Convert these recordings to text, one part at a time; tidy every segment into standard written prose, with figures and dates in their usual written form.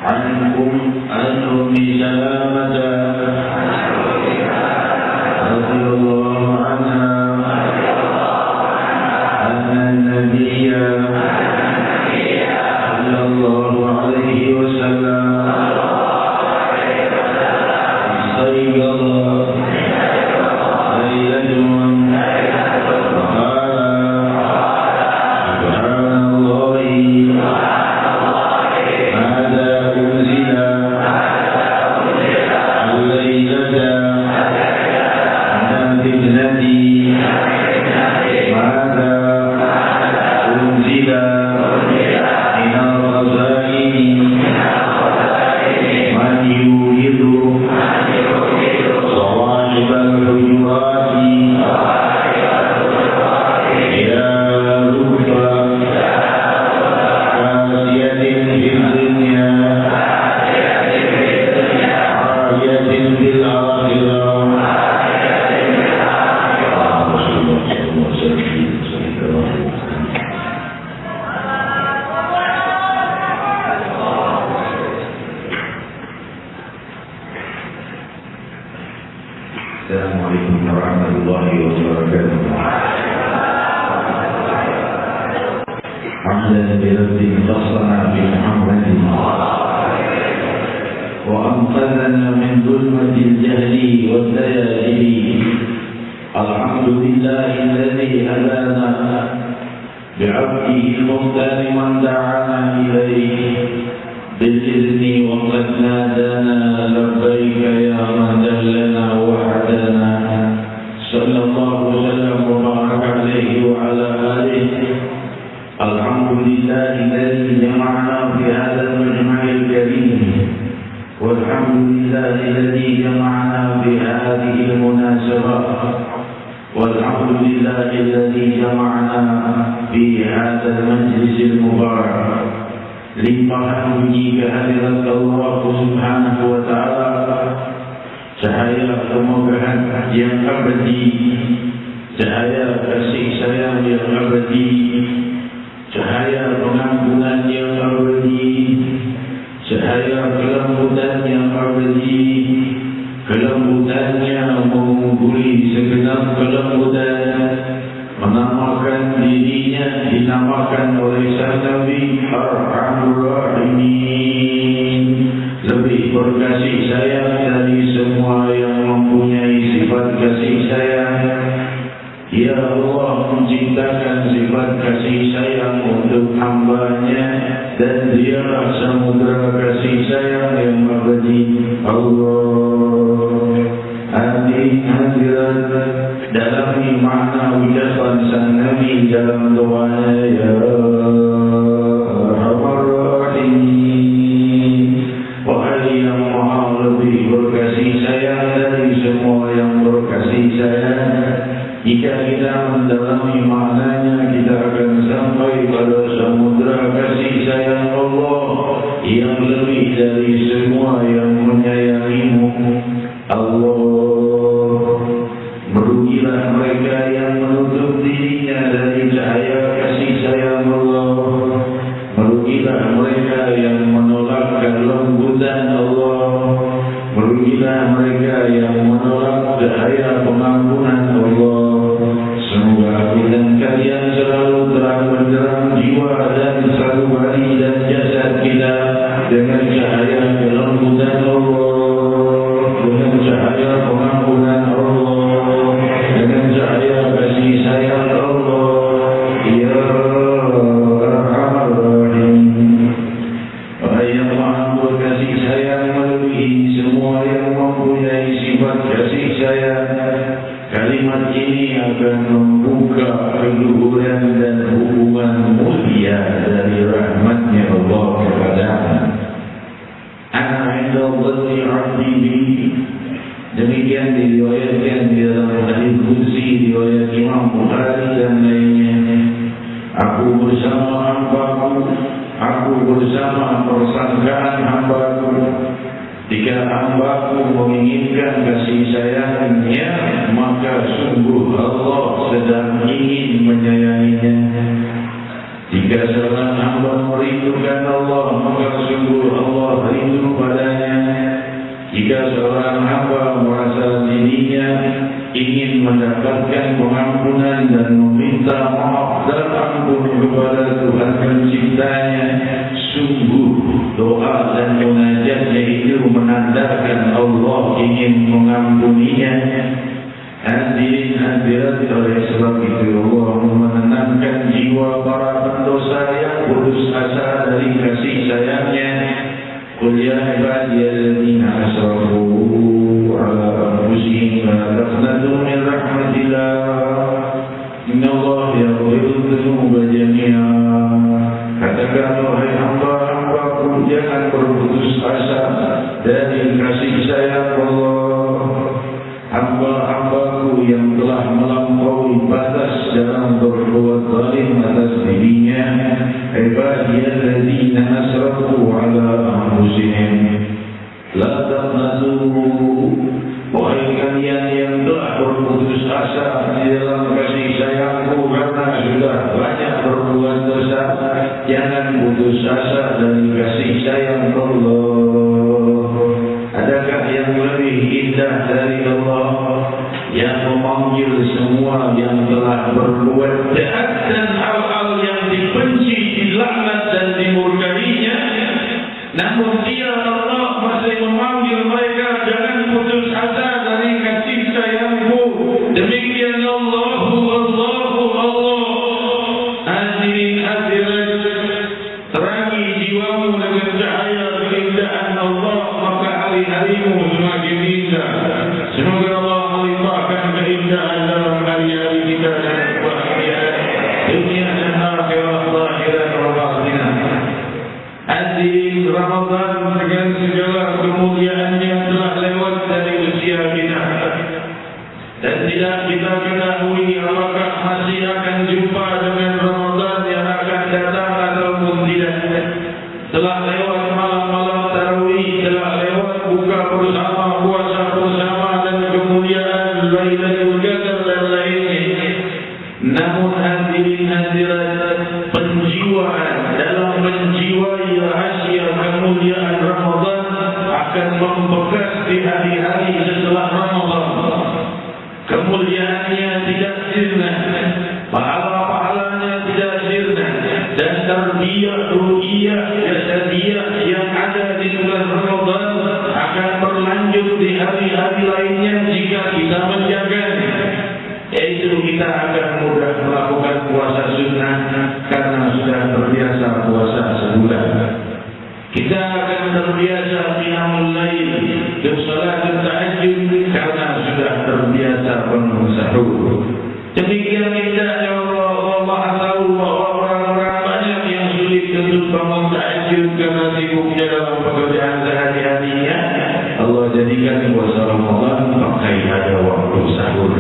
عنكم عن أم سلامة رضي الله عنها أن النبي صلى الله عليه وسلم استيقظ ليلة Assalamualaikum warahmatullahi wabarakatuh. Hamdan lillazi khassana bi Muhammadin wa anqadhana min dhulmatil jahli wad dayali. Alhamdulillahi alladzi hadana bi'abdihi al-mukhtar man da'ana ilayhi bil izni wa qad nadana labbaika ya man dallana wa hadana. Sallallahu wasallam wa baraka alaihi wa ala alihi. Alhamdulillahi alladzi jama'ana fi hadzal majma'il karim. Walhamdulillahi alladzi jama'ana fi hadhihi al-munasabah. Walhamdulillahi alladzi jama'ana fi hadzal majlis al-mubarak. Limpahan puji kehadirat Allah Subhanahu wa ta'ala, cahaya kemogahan yang abadi, cahaya kasih sayang yang abadi, cahaya pengampunan yang abadi, cahaya kelembutan yang abadi, kelembutannya mengungguli segenap kelembutan, menamakan dirinya dinamakan oleh sang Nabi Arhamur Rahimin, lebih berkasih sayang dari semua yang mempunyai sifat kasih sayang. Ya Allah menciptakan sifat kasih sayang untuk hamba-Nya, dan Dialah samudra kasih sayang yang abadi. Allah hadirat dalami makna ucapan sang Nabi dalam doanya, ya Arhamar Rahimin. Wahai yang maha lebih berkasih sayang dari semua yang berkasih sayang. Jika kita mendalami maknanya, kita akan sampai pada samudra kasih sayang Allah yang lebih dari semua yang menyayangimu. Allah, merugilah mereka yang menutup dirinya dari cahaya kasih sayang Allah. Merugilah mereka yang menolak kelembutan Allah. Merugilah mereka yang menolak cahaya pengampunan Allah. Semoga aku dan kalian selalu terang benderang jiwa dan sanubari dan jasad kita dengan cahaya kelembutan Allah, dengan cahaya pengampunan Allah, dengan cahaya kasih sayang Allah. Ya Arhamar Rahim. Wahai yang maha berkasih sayang melebihi semua yang mempunyai sifat kasih sayang, kalimat ini akan membuka keluhuran dan hubungan mulia dari rahmatnya Allah kepadamu. Ana inda dhanni 'abdi bi. Demikian diriwayatkan di dalam hadis qudsi riwayat Imam Bukhari dan lainnya. Aku bersama hambaku, aku bersama persangkaan hambaku. Jika hambaku menginginkan kasih sayangnya, maka sungguh Allah sedang ingin menyayanginya. Jika seorang hamba merindukan Allah, maka sungguh Allah rindu Jika seorang hamba merasa dirinya ingin mendapatkan pengampunan dan meminta maaf dan ampun kepada Tuhan Penciptanya, sungguh doa dan munajatnya itu menandakan Allah ingin mengampuninya. Hadirin hadirat, oleh sebab itu Allah menenangkan jiwa para pendosa yang putus asa dari kasih sayangnya. Qul ya ibadiyalladzina asrafu ala anfusihim la taqnatu min rahmatillah innallaha yaghfiru dzunuba jami'a. Katakan wahai hamba-hambaku, jangan berputus asa dari kasih sayang Allah. Hamba-hambaku yang telah melampaui batas dalam berbuat zalim atas dirinya, ibadiyalladzina asrafu ala anfusihim la taqnatu, wahai kalian yang telah berputus asa di dalam kasih sayangku karena sudah banyak berbuat dosa, jangan putus asa dari kasih sayang Allah. Adakah yang lebih indah dari Allah yang memanggil semua yang telah berbuat jahat dan hal-hal yang dibenci, dilaknat dan dimurkainya, namun Dia Allah masih memanggil mereka, jangan putus asa dari kasih sayangku. Demikian Allahu Allah. Hadirin hadirat, terangi jiwamu dengan cahaya keindahan Allah, maka hari-harimu semakin indah. Semoga Allah melimpahkan keindahan dalam hari-hari kita dan kebahagiaan dunia dan akhirat, zahirah wa batinah. Hadirin, Ramadan dengan segala kemuliaannya telah lewat dari usia kita, dan tidak kita ketahui apakah masih akan jumpa dengan Ramadan yang akan datang ataupun tidak. Telah lewat malam-malam tarawih, telah lewat buka bersama, puasa bersama, dan kemuliaan Lailatul Qadar dan lainnya. Namun hadirin hadirat, penjiwaan dalam menjiwai rahasia kemuliaan Ramadan akan membekas di hari-hari setelah Ramadan. Kemuliaannya tidak sirna, pahala-pahalanya tidak sirna, dan tarbiyah ruhiyah jasadiyah yang ada di bulan Ramadan akan berlanjut di hari-hari lainnya jika kita menjaganya. Yaitu kita akan mudah melakukan puasa sunnah karena sudah terbiasa puasa sebulan. Kita akan terbiasa qiyamul lail dan salatul tahajud karena sudah terbiasa bangun sahur. Demikian indahnya Allah tahu bahwa orang-orang banyak yang sulit untuk bangun tahajud karena sibuknya dalam pekerjaan sehari-harinya. Allah jadikan puasa Ramadan pakai ada waktu sahur.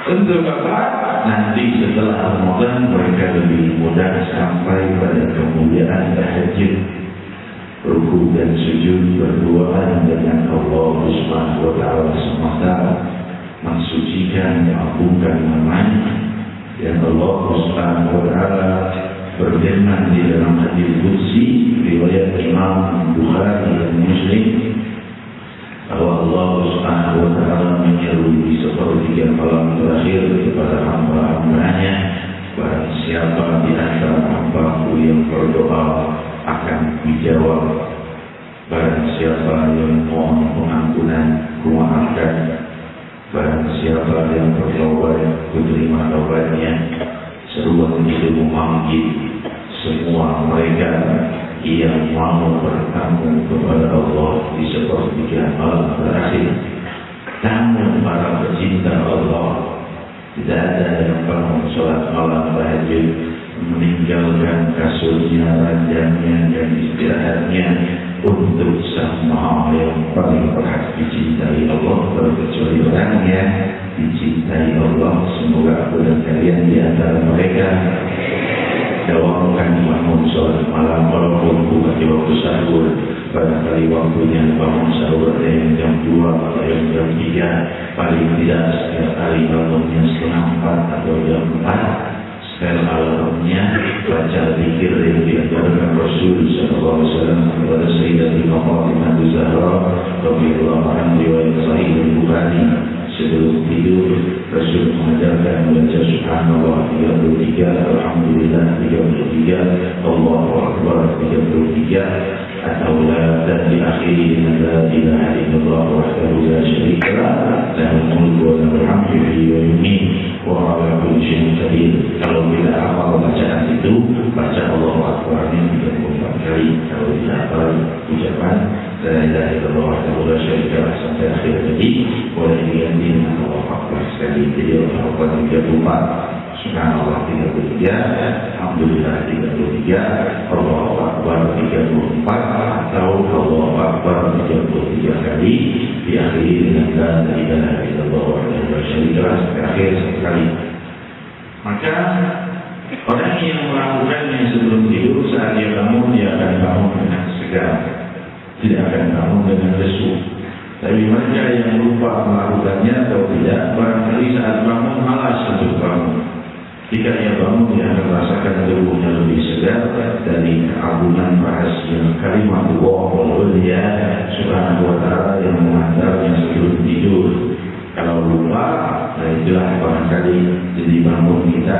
Untuk apa? Nanti setelah Ramadan mereka lebih mudah sampai pada kemuliaan tahajud, ruku dan sujud berduaan dengan Allah Subhanahu wa taala semata, mensucikan, mengagungkan namanya. Dan Allah Subhanahu wa taala berfirman di dalam hadis qudsi riwayat Imam Bukhari dan Muslim bahwa Allah Subhanahu wa taala menyeru di sepertiga malam terakhir kepada hamba-hambanya, barang siapa di antara hamba-Ku yang berdoa akan dijawab, barang siapa yang mohon pengampunan Ku maafkan, barang siapa yang bertobat Ku terima taubatnya. Seruan itu memanggil semua mereka yang mau bertamu kepada Allah di sepertiga malam terakhir. Namun para pecinta Allah, tidak ada yang bangun sholat malam tahajud, meninggalkan kasurnya, ranjangnya, dan istirahatnya untuk Sang Maha yang paling berhak dicintai Allah, terkecuali orang yang dicintai Allah. Semoga aku dan kalian di antara mereka. Dawamkan bangun sholat malam walaupun bukan di waktu sahur. Barangkali waktunya bangun sahur ada yang jam 2, ada yang jam 3. Paling tidak setiap hari bangunnya setengah 4 atau jam 4. Setelah malamnya baca zikir yang diajarkan Rasul sallallahu alaihi wasallam kepada Sayyidatina Fatimah Zahra radhiyallahu dalam riwayat Sahih Bukhari, sebelum tidur Rasul mengajarkan membaca Subhanallah 33, Alhamdulillah 33, Allahu Akbar 33, atau dan diakhiri dengan la ilaha illallah wahdahu la syarika lah, lahul mulku wa lahul hamdu yuhyi wa yumiit wa ala kulli syai'in qadir. Kalau tidak hafal bacaan itu, baca Allahu Akbar 34 kali. Kalau tidak hafal ucapan la ilaha illallah wahdahu la syarika lah sampai akhir tadi, boleh diganti dengan Allahu Akbar sekali. Jadi Allahu Akbar 34, Subhanallah 33, Alhamdulillah 33, Allahu Akbar 34, atau Allahu Akbar 33 kali, diakhiri dengan la ilaha illallah wahdahu la syarika lah sampai akhir sekali. Maka orang yang melakukannya sebelum tidur, saat dia bangun, dia akan bangun dengan segar, tidak akan bangun dengan lesu. Tapi mereka yang lupa melakukannya atau tidak, barangkali saat bangun malas untuk bangun. Jika ia bangun, dia akan merasakan tubuhnya lebih segar dari keagungan rahasia kalimat Allah Subhanahu wa ta'ala yang mengantarnya sebelum tidur. Kalau lupa, nah itulah barangkali jadi bangun kita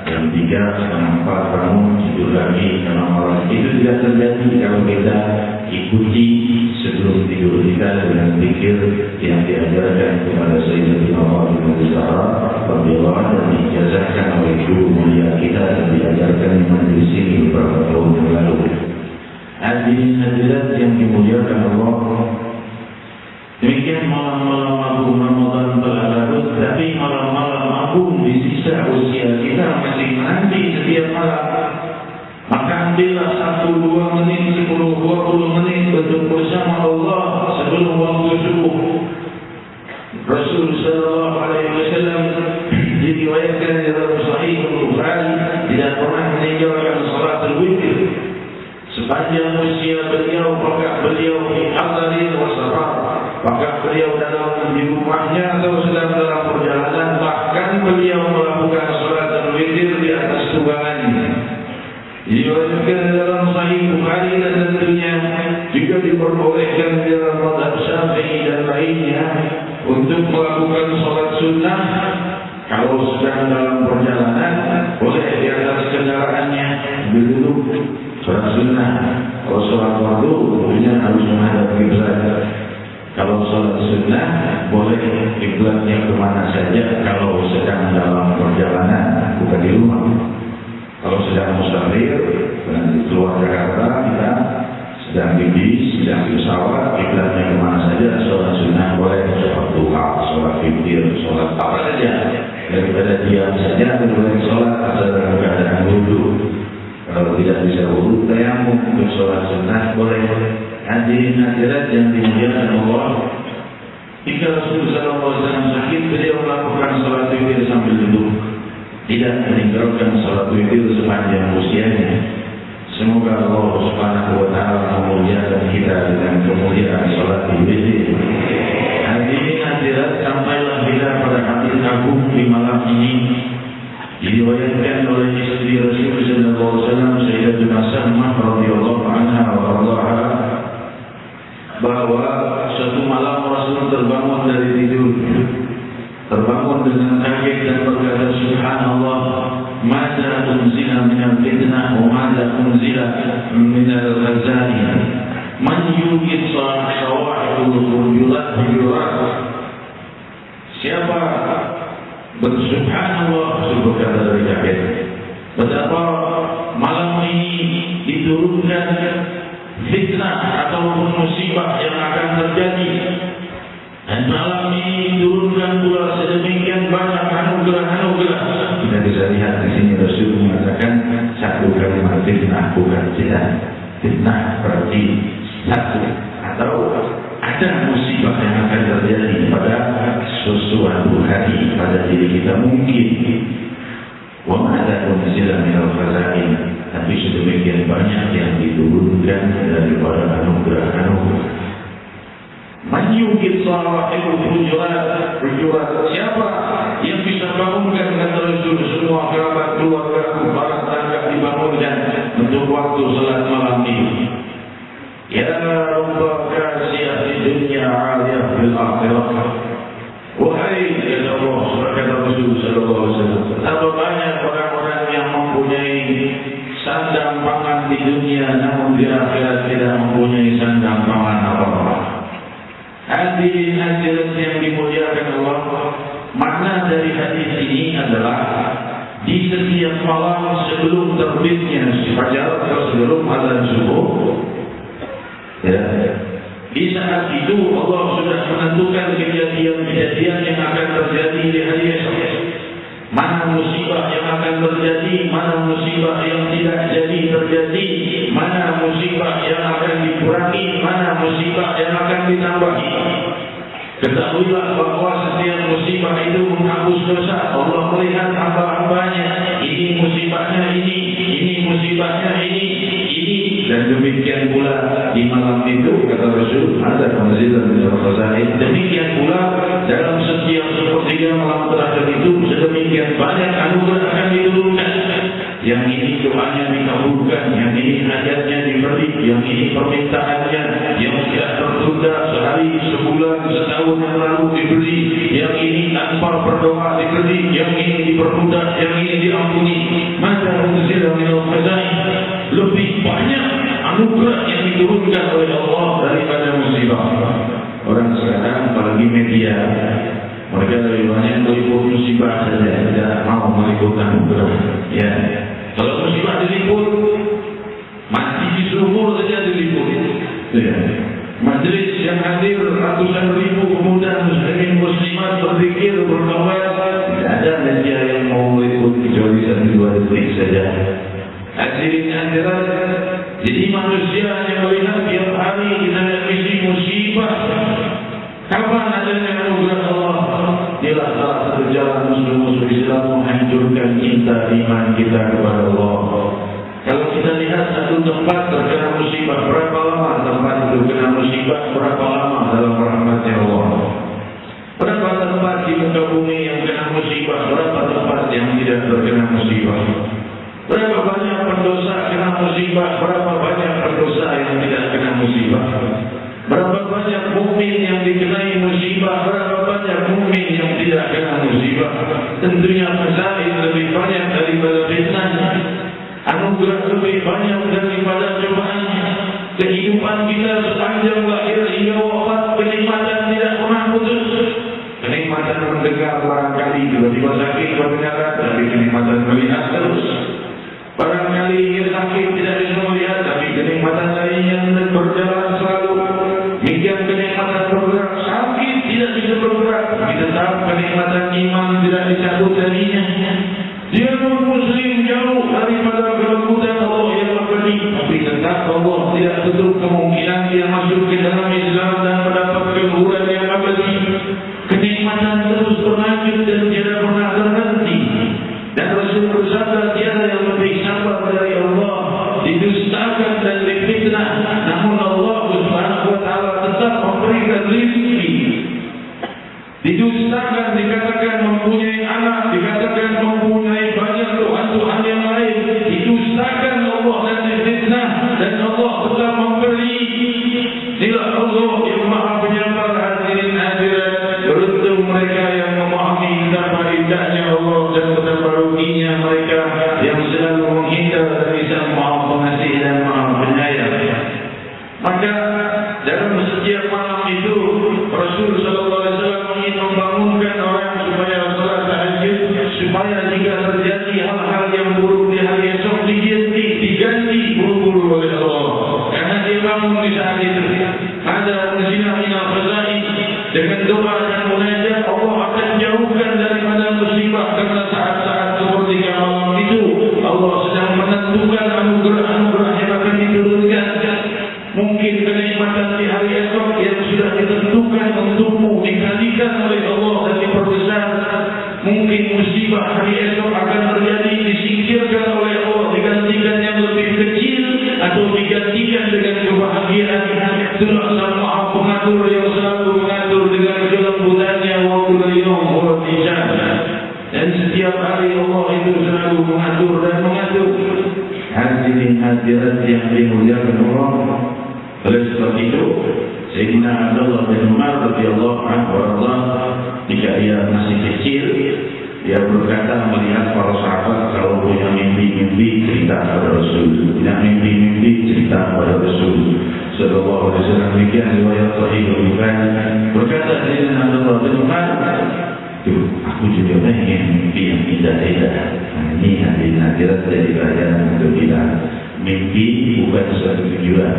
jam 3, setengah 4 bangun, tidur lagi karena malas. Itu tidak terjadi kalau kita ikuti sebelum tidur kita dengan zikir yang diajarkan kepada Sayyidatina Fatimah Zahra radhiyallahu anha dan diajarkan oleh guru mulia kita dan diajarkan di majelis ini beberapa tahun yang lalu. Hadirin hadirat yang dimuliakan Allah, demikian malam-malam agung Ramadan telah larut, tapi malam-malam agung di sisa usia kita masih menanti setiap malam. Maka ambillah 1-2 menit, 10-20 menit untuk bersama Allah sebelum waktu subuh. Rasul sallallahu alaihi wasallam diriwayatkan dalam Sahih Bukhari tidak pernah meninggalkan salat witir sepanjang usia beliau, maka beliau di hadarin wa safar, maka beliau dalam di rumahnya atau sedang dalam perjalanan, bahkan beliau melakukan salat witir di atas tunggangannya. Diriwayatkan dalam Sahih Bukhari dan tentunya juga diperbolehkan dalam mazhab Syafi'i dan lainnya untuk melakukan salat sunnah kalau sedang dalam perjalanan, boleh di atas kendaraannya duduk salat sunnah. Kalau salat fardu tentunya harus menghadap kiblat. Kalau salat sunnah boleh kiblatnya kemana saja kalau sedang dalam perjalanan, bukan di rumah. Kalau sedang musafir, keluar Jakarta, kita sedang di bis, sedang di pesawat, kiblatnya kemana saja, sholat sunnah boleh, sholat duha, sholat witir, sholat apa saja. Daripada diam saja, boleh sholat asal dalam keadaan wudu. Kalau tidak bisa wudu, tayamum untuk sholat sunnah boleh. Hadirin hadirat yang dimuliakan Allah, jika Rasulullah SAW sakit, beliau melakukan sholat witir sambil duduk, tidak meninggalkan salat witir sepanjang usianya. Semoga Allah Subhanahu wa ta'ala memuliakan kita dengan kemuliaan salat witir. Hadirin hadirat, sampailah kita pada hadis agung di malam ini. Diriwayatkan oleh istri Rasul sallallahu alaihi wasallam Sayyidatuna Salmah radhiyallahu anha wa radhaha bahwa suatu malam Rasul terbangun dari tidur, terbangun dengan kaget dan berkata, Subhanallah, mada unzila minal fitnah wa mada unzila minal ghazali man yugid sawahul hujurat. Siapa bersubhanallah, berkata dari kaget, betapa malam ini diturunkan fitnah atau musibah yang akan terjadi. Dan malam ini diturunkan pula sedemikian banyak anugerah-anugerah. Kita bisa lihat di sini Rasul mengatakan satu kalimat fitnah, bukan tidak. Fitnah berarti satu atau ada musibah yang akan terjadi pada sesuatu hari pada diri kita mungkin. Wa ma'ada unzila minal khazain, tapi sedemikian banyak yang diturunkan daripada anugerah-anugerah. Man yugid sawahil hujurat. Siapa yang bisa bangunkan kata Rasul semua kerabat keluarga barang tangga dibangunkan untuk waktu salat malam ini. Ya Rabbah kasiyah di dunia dunya 'aliyah fil akhirah. Wahai ya Allah, kata Rasul sallallahu alaihi wasallam, betapa banyak orang-orang yang mempunyai sandang pangan di dunia, namun di akhirat tidak mempunyai sandang pangan apa-apa. Hadirin hadirat yang dimuliakan Allah, makna dari hadis ini adalah di setiap malam sebelum terbitnya fajar atau sebelum azan subuh, ya, di saat itu Allah sudah menentukan kejadian-kejadian yang akan terjadi di hari esok. Mana musibah yang akan terjadi, mana musibah yang tidak jadi terjadi, mana musibah yang akan dikurangi, mana musibah yang akan ditambahi. Ketahuilah bahwa setiap musibah itu menghapus dosa. Allah melihat hamba-hambanya, ini musibahnya ini musibahnya ini. Dan demikian pula di malam itu, kata Rasul, ada kemazidan di Al-Fazail. Demikian pula dalam setiap sepertiga malam terakhir itu, sedemikian banyak anugerah akan diturunkan. Yang ini doanya dikabulkan, yang ini hajatnya diberi, yang ini permintaannya yang tidak tertunda sehari, sebulan, setahun yang lalu diberi, yang ini tanpa berdoa diberi, yang ini dipermudah, yang ini diampuni. Maka kemazidan di Al-Fazail lebih banyak anugerah yang diturunkan oleh Allah daripada musibah. Orang sekarang apalagi media, mereka lebih banyak meliput musibah saja, tidak mau meliput anugerah. Ya, kalau musibah diliput, mati di sumur saja diliput. Ya. Majlis yang hadir ratusan ribu pemuda muslimin muslimat berzikir bertawaf, tidak ada media yang mau meliput kecuali 1-2 detik saja. Hadirin hadirat, jadi manusia yang melihat tiap hari kita misi musibah. Kapan adanya anugerah Allah? Inilah salah satu jalan musuh-musuh Islam menghancurkan cinta iman kita kepada Allah. Kalau kita lihat satu tempat terkena musibah, berapa lama tempat itu kena musibah, berapa lama dalam rahmatnya Allah. Berapa tempat di muka bumi yang kena musibah, berapa tempat yang tidak terkena musibah. Berapa banyak pendosa kena musibah, berapa banyak pendosa yang tidak kena musibah. Berapa banyak mukmin yang dikenai musibah, berapa banyak mukmin yang tidak kena musibah. Tentunya fazail lebih banyak daripada fitnahnya, anugerah lebih banyak daripada cobaannya. Kehidupan kita sepanjang lahir hingga wafat, kenikmatan tidak pernah putus. Kenikmatan mendengar barangkali tiba-tiba sakit pendengaran, tapi kenikmatan melihat terus. Barangkali ia sakit tidak bisa melihat, tapi kenikmatan lainnya berjalan selalu. Demikian kenikmatan bergerak, sakit tidak bisa bergerak, tapi tetap kenikmatan iman tidak dicabut darinya. Dia non-muslim jauh daripada kelembutan Allah yang abadi, tapi tetap Allah tidak tutup kemungkinan dia masuk ke dalam Islam dan mendapat keluhuran yang abadi. Kenikmatan terus berlanjut dan tidak pernah terhenti. Dan Rasul bersabda, tiada yang lebih sabar dari Allah, didustakan dan difitnah, namun Allah Subhanahu wa taala tetap memberikan rezeki. Didustakan dikatakan mempunyai anak, dikatakan mempunyai banyak Tuhan yang lain. Didustakan Allah dan difitnah, dan Allah tetap memberi. Inilah Allah yang Maha Penyabar. Hadirin hadirat, beruntung mereka yang memahami betapa indahnya Allah dan betapa ruginya mereka yang selalu menghindar dari Sang Maha Pengasih dan Maha Penyayang. Maka dalam setiap malam itu Rasul sallallahu alaihi wasallam ingin membangunkan orang supaya salat tahajud, supaya jika terjadi hal-hal yang buruk di hari esok diganti buru-buru oleh Allah. Karena dia bangun di saat itu. Ada zina minal fazail, dengan doa dan munajat Allah akan jauhkan daripada musibah. Karena saat-saat seperti malam itu Allah sedang menentukan anugerah-anugerah yang akan diturunkan. Mungkin kenikmatan di hari esok yang sudah ditentukan untukmu dikalikan oleh Allah dan diperbesar. Mungkin musibah hari esok akan terjadi, disingkirkan oleh Allah, digantikan yang lebih kecil atau digantikan dengan kebahagiaan. Itulah Sang Maha Pengatur yang selalu mengatur dengan kelembutannya wa kullu yawm huwa fi sha'n. Dan setiap hari Allah itu selalu mengatur dan mengatur. Hadirin hadirat yang dimuliakan Allah. Oleh sebab itu, Sayyidina Abdullah bin Umar radhiyallahu anhu ketika dia masih kecil, dia berkata melihat para sahabat kalau punya mimpi-mimpi cerita kepada Rasul, punya mimpi-mimpi cerita kepada Rasul sallallahu alaihi wasallam. Demikian riwayat Sahih Bukhari. Berkata Sayyidina Abdullah bin Umar, aku juga pengen mimpi yang indah-indah. Ini hari akhirat jadi pelajaran untuk kita. Mimpi bukan suatu tujuan.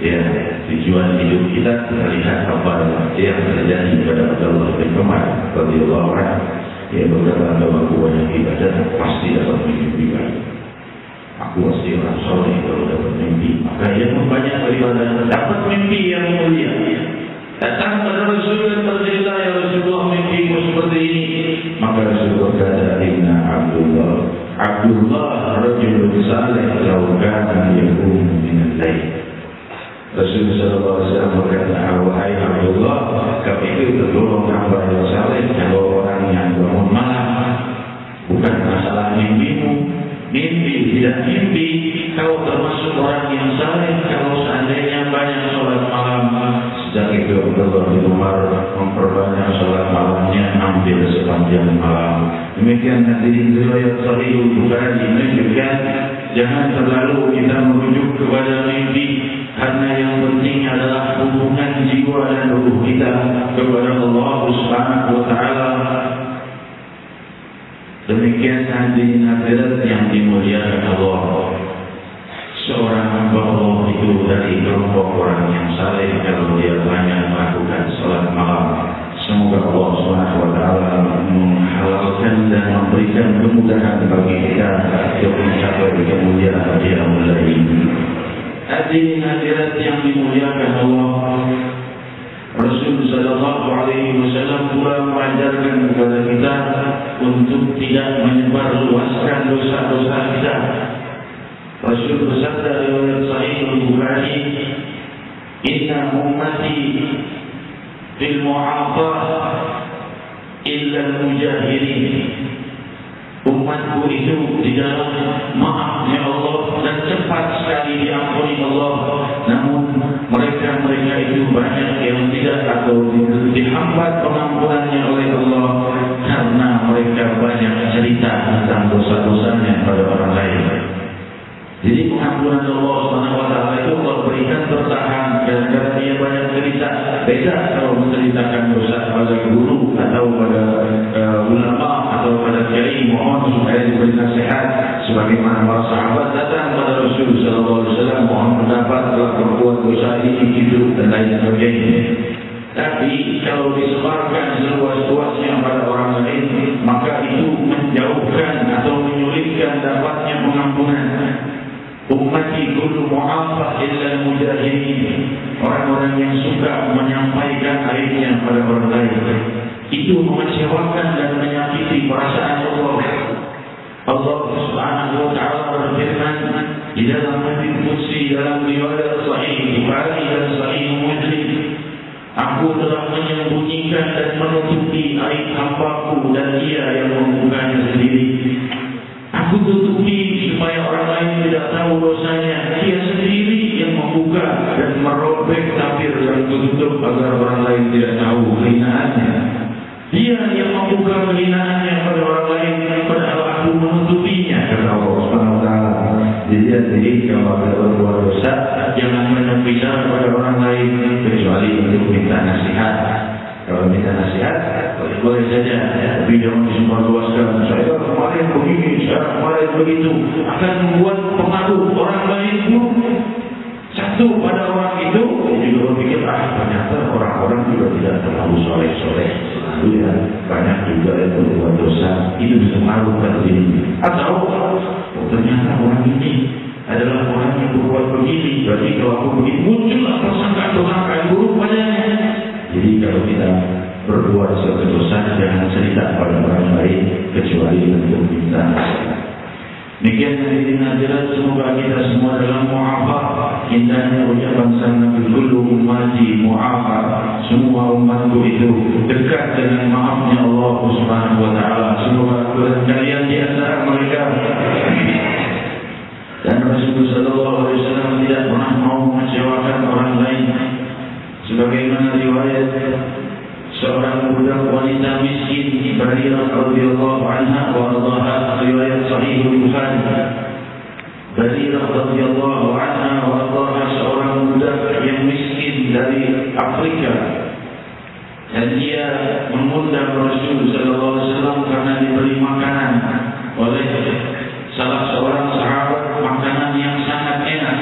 Ya, tujuan hidup kita lihat apa yang terjadi pada Abdullah bin Umar radhiyallahu anhu. Dia berkata, kalau aku banyak ibadah pasti dapat mimpi baik. Aku pasti orang soleh kalau dapat mimpi. Maka dia banyak beribadah dapat mimpi yang mulia. Datang pada Rasul dan bercerita, ya Rasulullah, mimpiku seperti ini. Maka Rasul berkata, inna Abdullah rajulun salih law kana yaqumu min al-lail. Rasul sallallahu alaihi wasallam berkata, wahai Abdullah, kau itu tergolong hamba yang saleh kalau orang yang bangun malam. Bukan masalah mimpimu, mimpi tidak mimpi, kau termasuk orang yang saleh kalau seandainya banyak sholat malam. Sejak itu Abdullah bin Umar memperbanyak sholat malamnya hampir sepanjang malam. Demikian hadirin riwayat Sahih Bukhari menunjukkan jangan terlalu kita merujuk kepada mimpi, karena yang penting adalah hubungan jiwa dan ruh kita kepada Allah Subhanahu wa taala. Demikian hadirin hadirat yang dimuliakan Allah. Seorang hamba Allah itu dari kelompok orang yang saleh kalau dia banyak melakukan salat malam. Semoga Allah Subhanahu wa taala menghalalkan dan memberikan kemudahan bagi kita untuk mencapai kemuliaan dia mulai. Hadirin hadirat yang dimuliakan Allah, Rasul sallallahu alaihi wasallam pula mengajarkan kepada kita untuk tidak menyebar luaskan dosa-dosa kita. Rasul bersabda riwayat Sahih Bukhari, inna ummati fil mu'afah illa al-mujahirin. Umatku itu di dalam maafnya Allah dan cepat sekali diampuni Allah. Namun mereka itu banyak yang tidak atau dihambat pengampunannya oleh Allah karena mereka banyak cerita tentang dosa-dosanya pada orang lain. Jadi pengampunan Allah SWT itu Allah berikan bertahan karena dia banyak cerita. Beda kalau menceritakan dosa pada guru atau pada ulama atau pada kiai, mohon supaya diberi nasihat. Sebagaimana para sahabat datang pada Rasul SAW, mohon pendapat telah berbuat dosa ini, itu dan lain sebagainya. Tapi kalau disebarkan seluas-luasnya pada orang lain, maka itu menjauhkan atau menyulitkan dapatnya pengampunan. Ummati kullu mu'afah illa al-mujahirin. Orang-orang yang suka menyampaikan aibnya pada orang lain itu mengecewakan dan menyakiti perasaan Allah. Allah Subhanahu wa taala berfirman di dalam hadis qudsi dalam riwayat Sahih Bukhari dan Sahih Muslim, aku telah menyembunyikan dan menutupi aib hambaku dan dia yang membukanya sendiri. Aku tutupi supaya orang lain tidak tahu dosanya. Dia sendiri yang membuka dan merobek tabir yang tertutup agar orang lain tidak tahu kehinaan. Dia yang membuka kehinaan pada orang lain, padahal aku menutupinya, kata Allah Subhanahu wa taala. Jadi kalau ada berbuat dosa, jangan menyampai pada orang lain kecuali untuk minta nasihat. Kalau minta nasihat, boleh saja, tapi jangan disebarluaskan. Saya kemarin begini, saya kemarin begitu, akan membuat pengaruh orang lain pun satu pada orang itu. Dia juga berpikir, ternyata orang-orang juga tidak terlalu soleh-soleh. Ya, banyak juga yang berbuat dosa, itu bisa mengaruhkan diri. Atau ternyata orang ini adalah orang yang berbuat begini, berarti kalau aku begini muncullah persangkaan-persangkaan buruk padanya. Jadi kalau kita berbuat suatu dosa, jangan cerita pada orang lain kecuali untuk minta. Demikian hadirin hadirat, semoga kita semua dalam mu'afah. Indahnya ucapan sang Nabi, kullu ummati mu'afah. Semua umatku itu dekat dengan maafnya Allah Subhanahu wa taala. Semoga aku dan kalian di antara mereka. Dan Rasulullah sallallahu alaihi wasallam tidak pernah mau mengecewakan orang lain. sebagaimana riwayat seorang budak wanita miskin Barirah radhiyallahu anha wa radhaha, riwayat Sahih Bukhari. Barirah radhiyallahu anha wa radhaha seorang budak yang miskin dari Afrika, dan dia mengundang Rasul sallallahu alaihi wasallam karena diberi makanan oleh salah seorang sahabat, makanan yang sangat enak.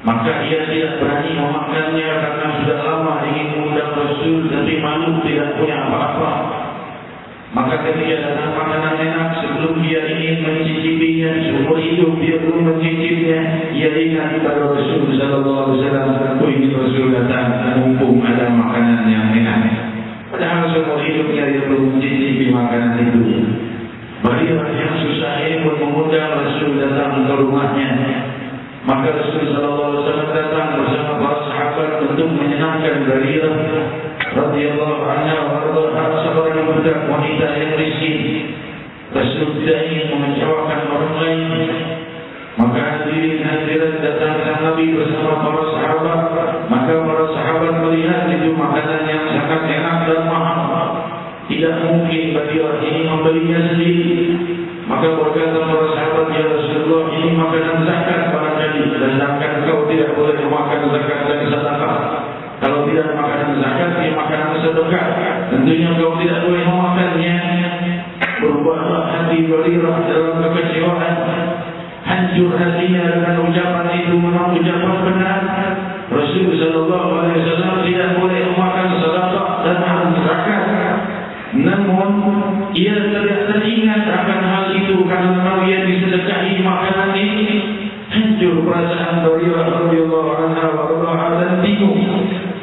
Maka ia tidak berani memakannya karena sudah lama ingin mengundang Rasul tapi malu tidak punya apa-apa. Maka ketika datang makanan enak, sebelum dia ingin mencicipinya, seumur hidup dia belum mencicipnya, ia ingat pada Rasul sallallahu alaihi wasallam, ini Rasul datang mumpung ada makanan yang enak. Padahal seumur hidupnya dia belum mencicipi makanan itu. Barirah yang susah ini pun mengundang Rasul datang ke rumahnya. Maka Rasul sallallahu alaihi wasallam datang bersama para sahabat untuk menyenangkan Barirah radhiyallahu anha wa radhaha, seorang budak wanita yang miskin. Rasul tidak ingin mengecewakan orang lain. Maka hadirin hadirat datang sang Nabi bersama para sahabat. Maka para sahabat melihat itu makanan yang sangat enak dan mahal. Tidak mungkin Barirah ini membelinya sendiri. Maka berkata para sahabat, ya Rasulullah, ini makanan zakat barangkali, sedangkan kau tidak boleh memakan zakat dan sedekah. Kalau tidak makanan zakat, dia makanan sedekah. Tentunya kau tidak boleh memakannya. Berubahlah hati Barirah dalam kekecewaan. Hancur hatinya dengan ucapan itu, memang ucapan benar. Rasul sallallahu alaihi wasallam tidak boleh memakan sedekah dan zakat. Namun ia tidak teringat akan hal itu karena kalau ia disedekahi makanan ini. Hancur perasaan Barirah radhiyallahu anha wa radhaha dan bingung,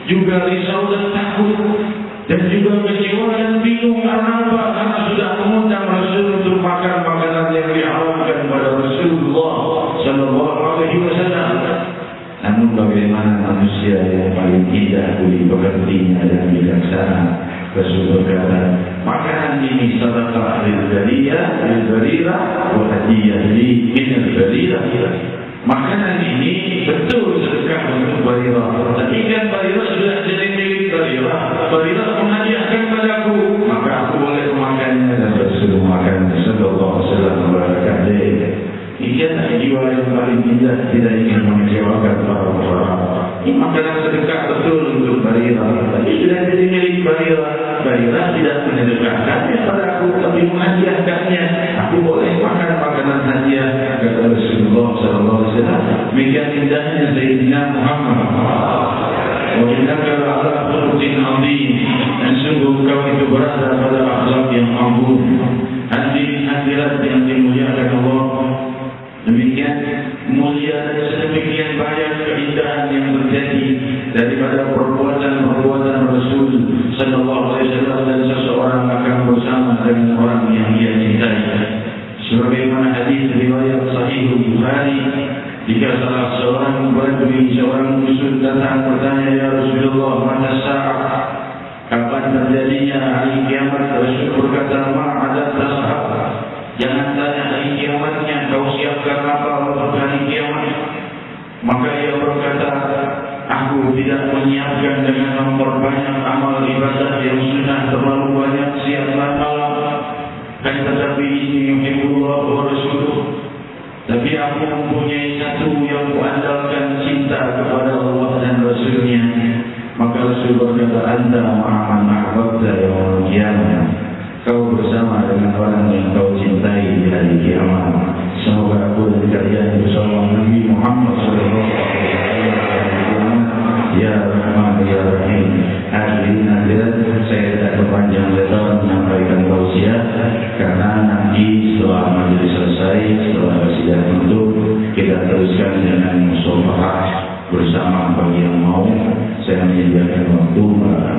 juga risau dan takut, dan juga kecewa dan bingung. Karena apa? Karena sudah mengundang Rasul untuk makan makanan yang diharamkan pada Rasulullah sallallahu alaihi wasallam. Namun bagaimana manusia yang paling indah budi pekertinya dan bijaksana, Rasul berkata, makanan ini sadaqah lil-Barirah wa hadiyah li min-Barirah. Makanan ini betul sedekah untuk Barirah. Tapi kan Barirah sudah jadi milik Barirah. Barirah menghadiahkan padaku, maka aku boleh memakannya. Dan Rasul makan sallallahu alaihi wasallam berkata, ikilah jiwa yang paling indah, tidak ingin mengecewakan para orang. Ini makanan sedekah betul untuk Barirah. Tapi sudah jadi milik Barirah. Barirah tidak menyedekahkannya padaku, tapi menghadiahkannya. Aku boleh makan makanan hadiah, kata Rasulullah sallallahu alaihi wasallam. Demikian indahnya Sayyidina Muhammad. Wa innaka la'ala khuluqin 'azim. Dan sungguh kau itu berada pada akhlak yang agung. Hadirin hadirat yang dimuliakan Allah. Demikian mulia dan sedemikian banyak keindahan yang terjadi daripada perbuatan-perbuatan Rasul sallallahu alaihi wasallam, dan seseorang akan bersama dengan orang yang dia cintai. Sebagaimana hadis riwayat Sahih Bukhari, jika salah seorang badui, seorang musuh datang bertanya, ya Rasulullah, mata sa'ah, kapan terjadinya hari kiamat? Rasul berkata, ma'adat tas'ah, jangan tanya hari kiamatnya, kau siapkan apa untuk hari kiamat? Maka ia berkata, aku tidak menyiapkan dengan memperbanyak amal ibadah yang sunnah terlalu banyak siang dan malam. Kan tetapi ini yuhibbullah wa rasuluh. Tapi aku mempunyai satu yang kuandalkan, cinta kepada Allah dan Rasulnya. Maka Rasul berkata, anta ma'aman ahbabta yaumul qiyamah. Kau bersama dengan orang yang kau cintai di hari kiamat. Semoga aku dan kalian bersama Nabi Muhammad sallallahu alaihi wasallam. Ya Rahman ya Rahim. Hadirin hadirat, saya tidak berpanjang lebar menyampaikan tausiah karena nanti setelah majelis selesai, setelah sidang tutup, kita teruskan dengan musyawarah bersama bagi yang mau. Saya menyediakan waktu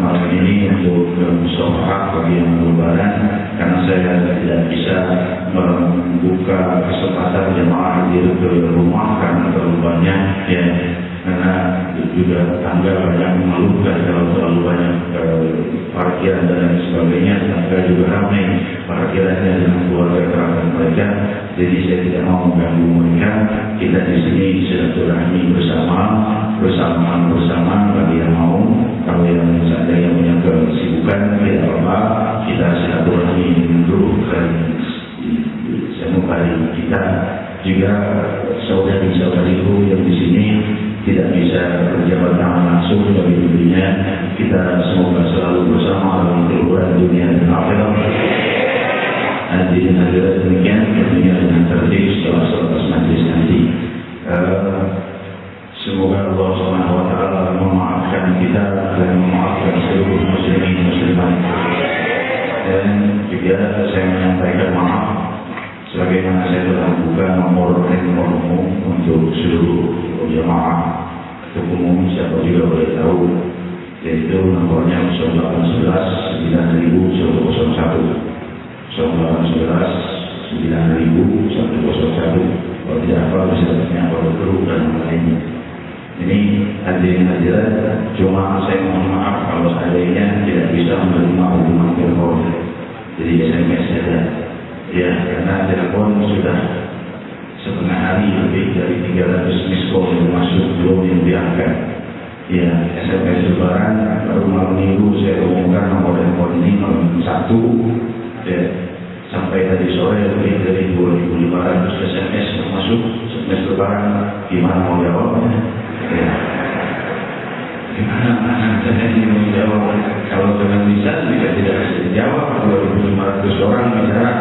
malam ini untuk musyawarah bagi yang lebaran, karena saya tidak bisa membuka kesempatan jemaah hadir ke rumah karena terlalu banyak ya. Karena juga tangga banyak mengeluhkan kalau terlalu banyak parkiran dan lain sebagainya. Tangga juga ramai parkirannya dengan keluarga kerabat mereka. Jadi saya tidak mau mengganggu mereka. Kita di sini silaturahmi bersama bagi yang mau. silakan tidak apa kita silaturahmi dengan dulu Mari kita juga saudari-saudariku yang di sini tidak bisa berjabat tangan langsung bagi dirinya, kita semoga selalu bersama dalam kehidupan dunia dan akhirat. Hadirin hadirat demikian tentunya dengan tertib setelah selepas majlis nanti. Semoga Allah Subhanahu wa taala memaafkan kita dan memaafkan seluruh muslimin muslimat. Dan juga saya menyampaikan maaf sebagaimana saya telah buka nomor handphone untuk seluruh jemaah untuk umum, siapa juga boleh tahu, yaitu nomornya 0811 9001 0811 9001. Kalau tidak apa bisa tanya pada guru dan lainnya. Ini hadirin hadirat, cuma saya mohon maaf kalau seandainya tidak bisa menerima hubungan telepon, jadi SMS saja. Ya, karena telepon sudah setengah hari lebih dari 300 miss call yang masuk belum yang diangkat. Ya, SMS lebaran baru malam minggu saya umumkan nomor telepon ini malam 1. Ya, sampai tadi sore lebih dari 2.500 SMS yang masuk. SMS lebaran, gimana mau jawabnya? Ya. Gimana saya ini mau jawab? Kalau dengan lisan juga tidak bisa dijawab. 2.500 orang bicara.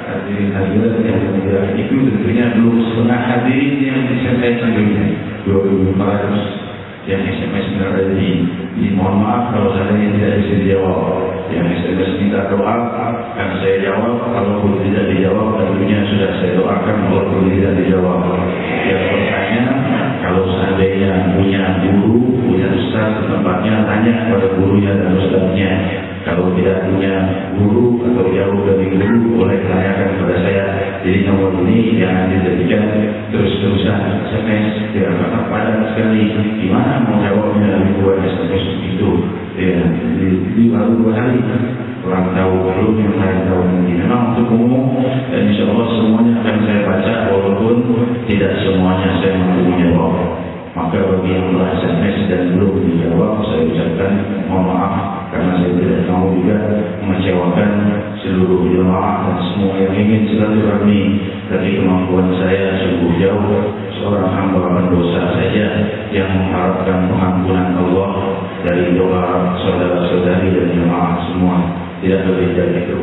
Hadirin hadirat yang bergerak itu tentunya belum setengah hadirin yang SMS tentunya 2.500 yang SMS berada di mohon maaf kalau saya tidak bisa dijawab. Yang SMS minta doa akan saya jawab, kalaupun tidak dijawab tentunya sudah saya doakan walaupun tidak dijawab. Yang bertanya kalau seandainya punya guru, punya ustaz, tempatnya tanya kepada gurunya dan ustaznya. Kalau tidak punya guru atau jauh dari guru, boleh tanyakan kepada saya. Jadi nomor ini jangan dijadikan terus-terusan SMS, tidak akan padat sekali. Gimana mau jawabnya ribuan SMS itu? Ya, di baru 2 hari. Orang tahu belum, yang lain tahu nanti. Memang untuk umum, dan insya Allah semuanya akan saya baca, walaupun tidak semuanya saya mampu menjawab. Maka bagi yang telah SMS dan belum dijawab, saya ucapkan mohon maaf. Karena saya tidak mau juga mengecewakan seluruh jemaah dan semua yang ingin silaturahmi. Tapi kemampuan saya sungguh jauh. Seorang hamba pendosa saja yang mengharapkan pengampunan Allah dari doa saudara-saudari dan jemaah semua. Tidak lebih dari itu.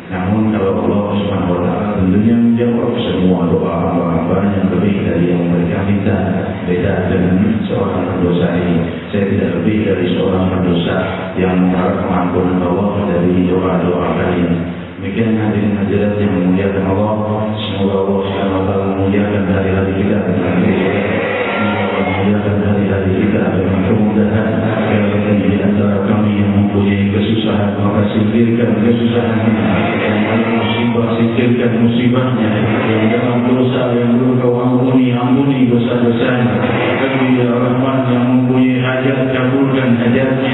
Namun kalau Allah Subhanahu wa taala tentunya menjawab semua doa hamba-hamba yang lebih dari yang mereka minta. Beda dengan seorang pendosa ini. Saya tidak lebih dari seorang pendosa yang mengharap pengampunan Allah dari doa-doa kalian. Demikian hadirin hadirat yang memuliakan Allah. Semoga Allah Subhanahu wa taala memuliakan hari-hari kita dengan memuliakan hari-hari kita dengan kemudahan. Di antara kami yang mempunyai kesusahan, maka singkirkan kesusahannya. Yang dalam musibah, singkirkan musibahnya. Yang dalam dosa yang belum kau ampuni dosa-dosanya. Kami ya Rahman yang mempunyai hajat, kabulkan hajatnya.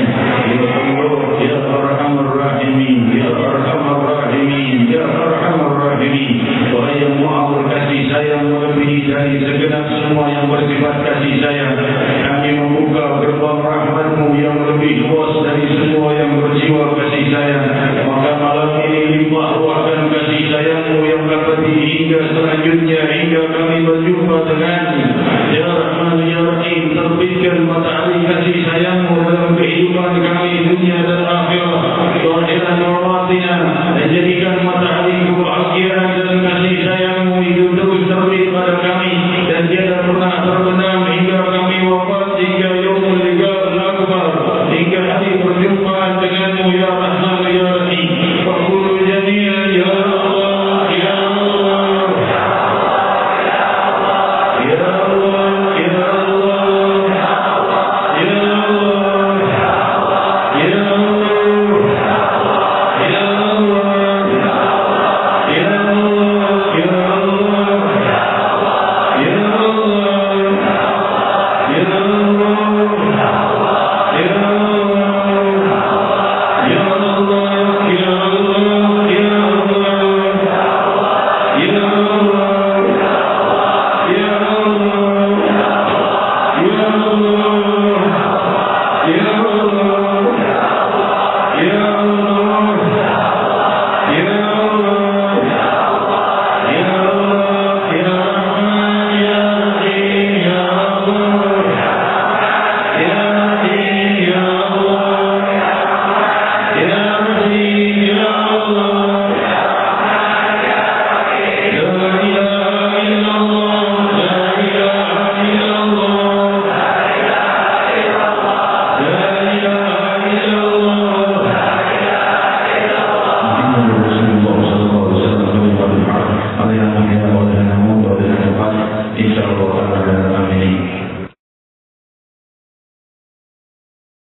Ya Allah, ya Arhamar Rahimin, ya Arhamar Rahimin, ya Arhamar Rahimin. Wahai yang Maha berkasih sayang melebihi dari segenap semua yang bersifat kasih sayang. Kami membuka gerbang rahmat-Mu yang lebih luas dari semua yang berjiwa kasih sayang. Maka malam ini limpah ruahkan kasih sayang-Mu yang dapat hingga selanjutnya hingga kami berjumpa denganmu. Ya Rahman ya Rahim, terbitkan matahari kasih sayang-Mu dalam kehidupan kami dunia dan akhirat. Zahiran wa batinah, jadikan matahari kebahagiaan dan kasih sayang-Mu